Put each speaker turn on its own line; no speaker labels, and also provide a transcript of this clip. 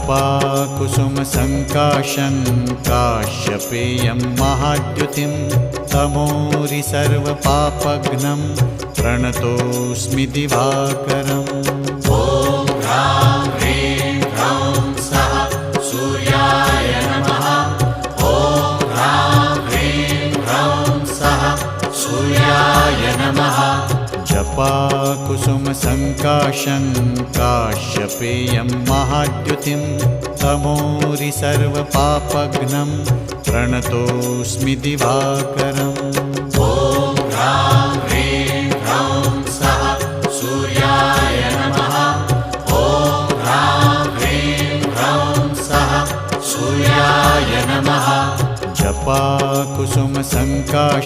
जपाकुसुमसङ्काशं काश्यपेयं महाद्युतिं तमोरि सर्वपापघ्नं प्रणतोऽस्मि दिवाकरम्। ॐ ह्रां ह्रीं ह्रौं सः सूर्याय नमः। ॐ ह्रां ह्रीं ह्रौं सः सूर्याय नमः। जपाकुसुमसङ्काशं काश्यपेयं महाद्युतिं तमोरि सर्वपापघ्नं प्रणतोऽस्मि दिवाकरम्। ॐ ह्रां ह्रीं ह्रौं सः सूर्याय नमः। ॐ ह्रां ह्रीं ह्रौं सः सूर्याय नमः। जपाकुसुमसङ्काशं